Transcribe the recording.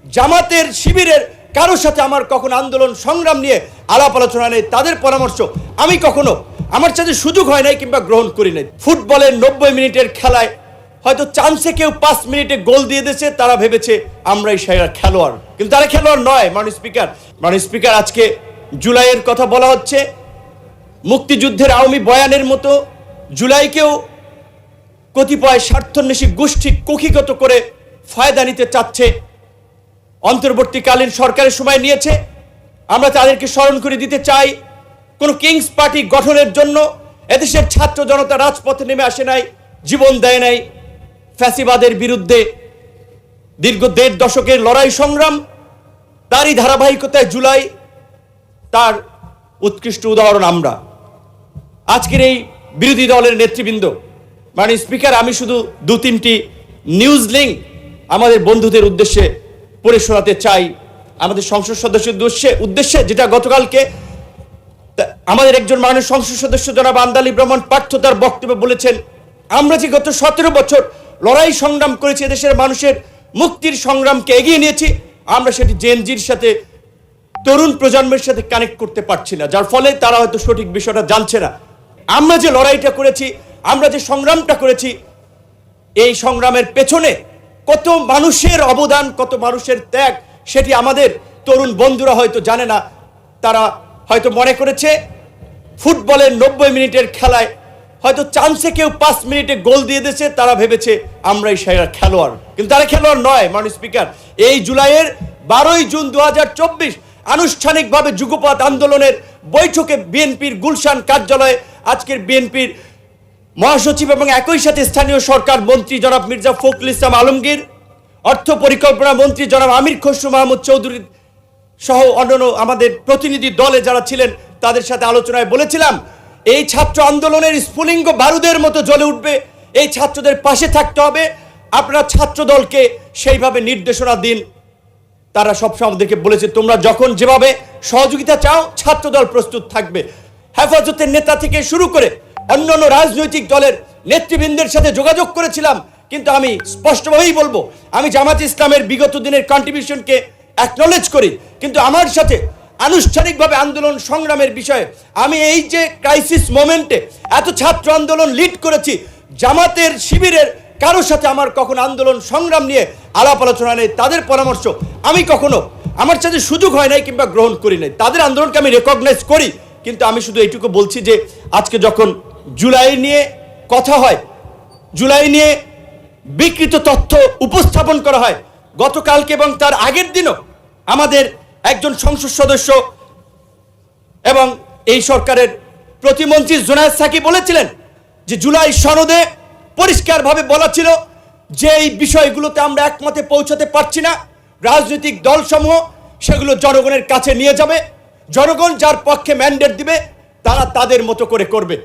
জামাতের শিবিরের কারোর সাথে আমার কখনো আন্দোলন সংগ্রাম নিয়ে আলাপ আলোচনা নেই। তাদের পরামর্শ আমি কখনো আমার সাথে সুযোগ হয় নাই কিংবা গ্রহণ করি নাই। ফুটবলের 90 মিনিটের খেলায় হয়তো চান্সে কেউ 5 মিনিটে গোল দিয়ে দিয়েছে, তারা ভেবেছে আমরাই সেরা খেলোয়াড়, কিন্তু তারা খেলোয়াড় নয়। মাননীয় স্পিকার, আজকে জুলাইয়ের কথা বলা হচ্ছে। মুক্তিযুদ্ধের আওয়ামী বয়ানের মতো জুলাইকেও কতিপয় স্বার্থন্বেষী গোষ্ঠী কুক্ষিগত করে ফায়দা নিতে চাচ্ছে। অন্তর্বর্তীকালীন সরকারের সময় নিয়েছে, আমরা তাদেরকে স্মরণ করে দিতে চাই। কোনো কিংস পার্টি গঠনের জন্য এদেশের ছাত্র জনতা রাজপথে নেমে আসে নাই, জীবন দেয় নাই। ফ্যাসিবাদের বিরুদ্ধে দীর্ঘ 1.5 দশকের লড়াই সংগ্রাম, তারই ধারাবাহিকতায় জুলাই তার উৎকৃষ্ট উদাহরণ। আমরা আজকের এই বিরোধী দলের নেতৃবৃন্দ, মাননীয় স্পিকার, আমি শুধু 2-3টি নিউজ লিঙ্ক আমাদের বন্ধুদের উদ্দেশ্যে পড়ে শোনাতে চাই, আমাদের সংসদ সদস্যের উদ্দেশ্যে, যেটা গতকালকে আমাদের একজন মাননীয় সংসদ সদস্য জনাব আন্দালি ব্রাহ্মণ পার্থ তার বক্তব্যে বলেছেন, আমরা যে গত 17 বছর লড়াই সংগ্রাম করেছি, দেশের মানুষের মুক্তির সংগ্রামকে এগিয়ে নিয়েছি, আমরা সেটি জেনজির সাথে, তরুণ প্রজন্মের সাথে কানেক্ট করতে পারছি না, যার ফলে তারা হয়তো সঠিক বিষয়টা জানছে না। আমরা যে লড়াইটা করেছি, আমরা যে সংগ্রামটা করেছি, এই সংগ্রামের পেছনে কত মানুষের অবদান, কত মানুষের ত্যাগ, সেটি আমাদের তরুণ বন্ধুরা হয়তো জানে না। তারা হয়তো মনে করেছে ফুটবলের 90 মিনিটের খেলায় হয়তো চান্সে কেউ 5 মিনিটে গোল দিয়ে দিয়েছে, তারা ভেবেছে আমরাই সেরা খেলোয়াড়, কিন্তু তারা খেলোয়াড় নয়। মাননীয় স্পিকার, এই জুলাইয়ের 12ই জুন 2024 আনুষ্ঠানিকভাবে যুগপৎ আন্দোলনের বৈঠকে বিএনপির গুলশান কার্যালয়ে আজকের বিএনপির মহাসচিব এবং একই সাথে স্থানীয় সরকার মন্ত্রী জনাব মির্জা ফখরুল ইসলাম আলমগীর, অর্থ পরিকল্পনা মন্ত্রী জনাব আমির খসরু মাহমুদ চৌধুরী সহ অন্যান্য আমাদের প্রতিনিধি দলে যারা ছিলেন, তাদের সাথে আলোচনায় বলেছিলাম, এই ছাত্র আন্দোলনের স্ফুলিঙ্গ বারুদের মতো জ্বলে উঠবে, এই ছাত্রদের পাশে থাকতে হবে। আপনারা ছাত্র দলকে সেইভাবে নির্দেশনা দিন। তারা সবসময় আমাদেরকে বলেছে, তোমরা যখন যেভাবে সহযোগিতা চাও, ছাত্রদল প্রস্তুত থাকবে। হেফাজতের নেতা থেকে শুরু করে অন্যান্য রাজনৈতিক দলের নেতৃবৃন্দের সাথে যোগাযোগ করেছিলাম, কিন্তু আমি স্পষ্টভাবেই বলবো, আমি জামাত ইসলামের বিগত দিনের কন্ট্রিবিউশনকে অ্যাকনলেজ করি, কিন্তু আমার সাথে আনুষ্ঠানিকভাবে আন্দোলন সংগ্রামের বিষয়ে আমি এই যে ক্রাইসিস মোমেন্টে এত ছাত্র আন্দোলন লিড করেছি, জামাতের শিবিরের কারোর সাথে আমার কখনো আন্দোলন সংগ্রাম নিয়ে আলাপ আলোচনা নেই। তাদের পরামর্শ আমি কখনো আমার সাথে সুযোগ হয় নাই কিংবা গ্রহণ করি নাই। তাদের আন্দোলনকে আমি রেকগনাইজ করি, কিন্তু আমি শুধু এইটুকু বলছি যে আজকে যখন জুলাই নিয়ে কথা হয়, জুলাই নিয়ে বিকৃত তথ্য উপস্থাপন করা হয়, গতকালকে এবং তার আগের দিনও আমাদের একজন সংসদ সদস্য এবং এই সরকারের প্রতিমন্ত্রী জুনায়েদ সাকি বলেছিলেন যে জুলাই সনদে পরিষ্কারভাবে বলা ছিল যে এই বিষয়গুলোতে আমরা একমতে পৌঁছাতে পারছি না, রাজনৈতিক দলসমূহ সেগুলো জনগণের কাছে নিয়ে যাবে, জনগণ যার পক্ষে ম্যান্ডেট দিবে তারা তাদের মতো করে করবে।